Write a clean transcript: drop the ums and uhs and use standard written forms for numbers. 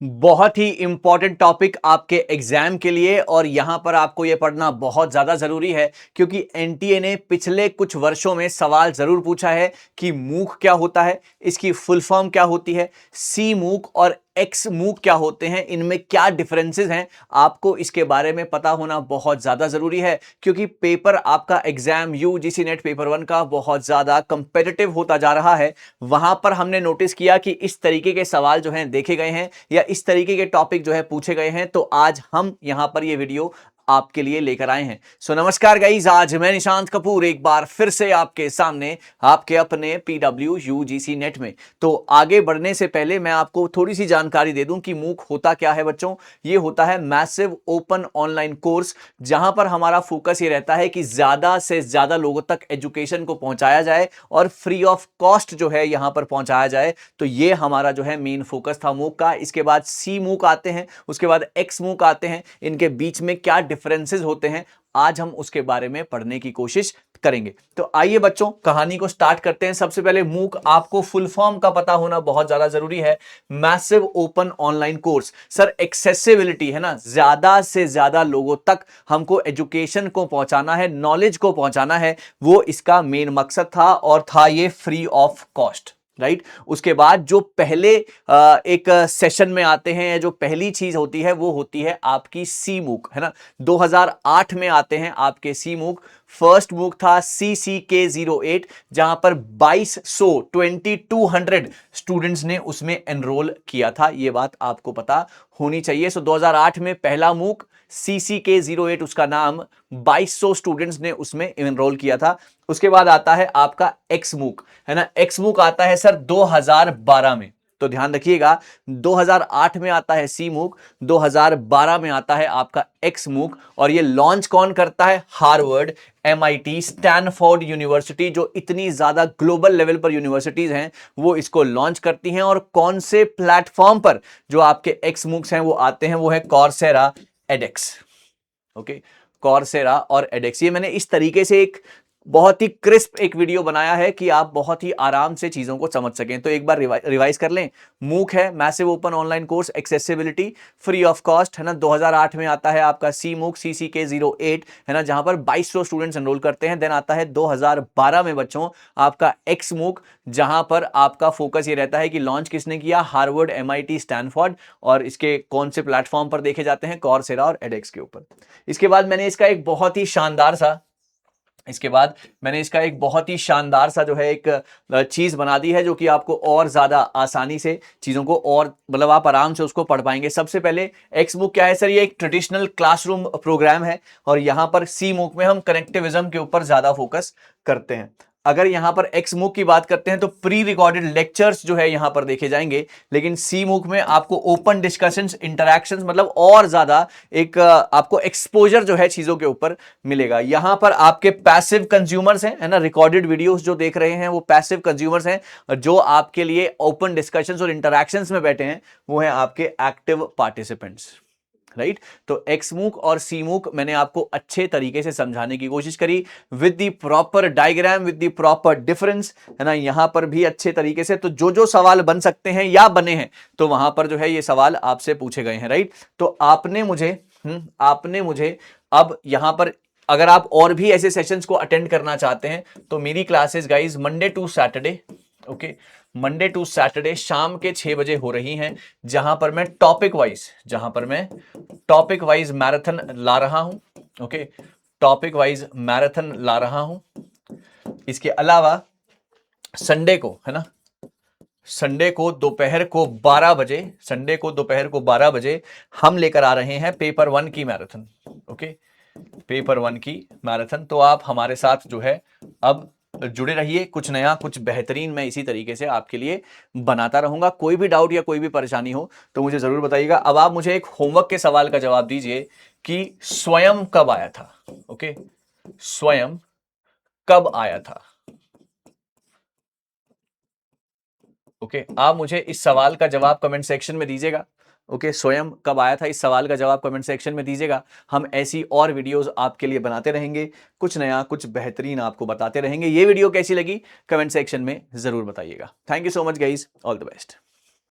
बहुत ही important topic आपके exam के लिए और यहां पर आपको यह पढ़ना बहुत ज्यादा जरूरी है क्योंकि एनटीए ने पिछले कुछ वर्षों में सवाल जरूर पूछा है कि मूक क्या होता है, इसकी फुल फॉर्म क्या होती है, सी मूक और एक्स मूक क्या होते हैं, इनमें क्या डिफरेंसेस हैं। आपको इसके बारे में पता होना बहुत ज्यादा जरूरी है क्योंकि पेपर आपका एग्जाम यूजीसी नेट पेपर 1 का बहुत ज्यादा कंपेटिटिव होता जा रहा है। वहां पर हमने नोटिस किया कि इस तरीके के सवाल जो हैं देखे गए हैं या इस तरीके के टॉपिक जो है पूछे गए हैं, तो आज हम यहां पर ये वीडियो आपके लिए लेकर आए हैं। सो नमस्कार गाइस, आज मैं निशांत कपूर एक बार फिर से आपके सामने आपके अपने पीडब्ल्यू यूजीसी नेट में। तो आगे बढ़ने से पहले मैं आपको थोड़ी सी जानकारी दे दूं कि मूक होता क्या है बच्चों। ये होता है मैसिव ओपन ऑनलाइन कोर्स, जहां पर हमारा फोकस ये रहता है कि ज्यादा से ज्यादा लोगों तक एजुकेशन को पहुंचाया जाए और फ्री ऑफ कॉस्ट जो है यहां पर पहुंचाया जाए। तो ये हमारा जो है मेन फोकस था मूक का। इसके बाद सी मूक आते हैं, उसके बाद एक्स मूक आते हैं। इनके बीच में क्या डिफरेंसेस होते हैं आज हम उसके बारे में पढ़ने की कोशिश करेंगे। तो आइए बच्चों, कहानी को स्टार्ट करते हैं। सबसे पहले मूक, आपको फुल फॉर्म का पता होना बहुत ज्यादा जरूरी है। Massive open online course. Sir accessibility है ना, ज्यादा से ज्यादा लोगों तक हमको एजुकेशन को पहुंचाना है, नॉलेज को पहुंचाना है, वो इसका मेन मकसद था और था ये फ्री ऑफ कॉस्ट, राइट। उसके बाद जो पहले एक सेशन में आते हैं, जो पहली चीज होती है वो होती है आपकी सी मूक, है ना। 2008 में आते हैं आपके सी मूक। फर्स्ट मूक था CCK08, जहां पर 2200 स्टूडेंट्स ने उसमें एनरोल किया था। यह बात आपको पता होनी चाहिए। सो 2008 में पहला मूक CCK08, उसका नाम, 2200 स्टूडेंट्स ने उसमें एनरोल किया था। उसके बाद आता है आपका एक्स मूक, है ना। एक्स मूक आता है सर 2012 में। तो ध्यान रखिएगा, 2008 में आता है सी मूक, 2012 में आता है आपका एक्स मूक। और ये लॉन्च कौन करता है? हार्वर्ड, MIT, स्टैनफोर्ड यूनिवर्सिटी, जो इतनी ज्यादा ग्लोबल लेवल पर यूनिवर्सिटीज हैं, वो इसको लॉन्च करती हैं। और कौन से प्लेटफॉर्म पर जो आपके एक्स मूक्स हैं वो आते हैं? वो है कॉर्सेरा, एडेक्स। ओके, कॉर्सेरा और एडेक्स। ये मैंने इस तरीके से एक बहुत ही क्रिस्प एक वीडियो बनाया है कि आप बहुत ही आराम से चीजों को समझ सकें। तो एक बार रिवाइज कर लें। मूक है massive open online course, accessibility, free of cost, है ना। 2008 में आता है आपका सी मूक, CCK08, है ना, जहां पर 2200 स्टूडेंट्स एनरोल करते हैं। देन आता है 2012 में बच्चों आपका एक्स मूक, जहां पर आपका फोकस ये रहता है कि लॉन्च किसने किया? Harvard, MIT, Stanford. और इसके कौन से प्लेटफॉर्म पर देखे जाते हैं? कॉर्सेरा और एडेक्स के ऊपर। इसके बाद मैंने इसका एक बहुत ही शानदार सा जो है एक चीज बना दी है, जो कि आपको और ज्यादा आसानी से चीजों को और मतलब आप आराम से उसको पढ़ पाएंगे। सबसे पहले एक्स मूक क्या है सर? ये एक ट्रेडिशनल क्लासरूम प्रोग्राम है और यहां पर सी मूक में हम कनेक्टिविज्म के ऊपर ज्यादा फोकस करते हैं। अगर यहां पर एक्स मूक की बात करते हैं तो प्री रिकॉर्डेड लेक्चर्स जो है यहां पर देखे जाएंगे, लेकिन सी मूक में आपको ओपन डिस्कशंस, इंटरैक्शंस, मतलब और ज्यादा एक आपको एक्सपोजर जो है चीजों के ऊपर मिलेगा। यहां पर आपके पैसिव कंज्यूमर्स हैं, है ना। रिकॉर्डेड वीडियोस जो देख रहे हैं वो पैसिव कंज्यूमर्स हैं। जो आपके लिए ओपन डिस्कशंस और इंटरैक्शंस में बैठे हैं वो हैं आपके एक्टिव पार्टिसिपेंट्स, राइट। तो एक्स मूक और सी मूक मैंने आपको अच्छे तरीके से समझाने की कोशिश करी, with the proper diagram, with the proper difference, है ना। यहां पर भी अच्छे तरीके से, तो जो जो सवाल बन सकते हैं या बने हैं, तो वहां पर जो है ये सवाल आपसे पूछे गए हैं, राइट। तो आपने मुझे अब यहां पर, अगर आप और भी ऐसे सेशंस को अटेंड करना चाहते हैं तो मेरी classes guys Monday to Saturday, okay, Monday to Saturday शाम के 6 बजे हो रही हैं, जहां पर मैं टॉपिक वाइज मैराथन ला रहा हूं। ओके, टॉपिक वाइज मैराथन ला रहा हूं। इसके अलावा संडे को, है ना, संडे को दोपहर को 12 बजे हम लेकर आ रहे हैं पेपर 1 की मैराथन। ओके, पेपर 1 की मैराथन। तो आप हमारे साथ जो है अब जुड़े रहिए। कुछ नया, कुछ बेहतरीन मैं इसी तरीके से आपके लिए बनाता रहूंगा। कोई भी डाउट या कोई भी परेशानी हो तो मुझे जरूर बताइएगा। अब आप मुझे एक होमवर्क के सवाल का जवाब दीजिए कि स्वयं कब आया था? ओके, स्वयं कब आया था? ओके, आप मुझे इस सवाल का जवाब कमेंट सेक्शन में दीजिएगा। ओके, स्वयं कब आया था, इस सवाल का जवाब कमेंट सेक्शन में दीजिएगा। हम ऐसी और वीडियोस आपके लिए बनाते रहेंगे, कुछ नया, कुछ बेहतरीन आपको बताते रहेंगे। ये वीडियो कैसी लगी कमेंट सेक्शन में जरूर बताइएगा। Thank you so much guys, all the best.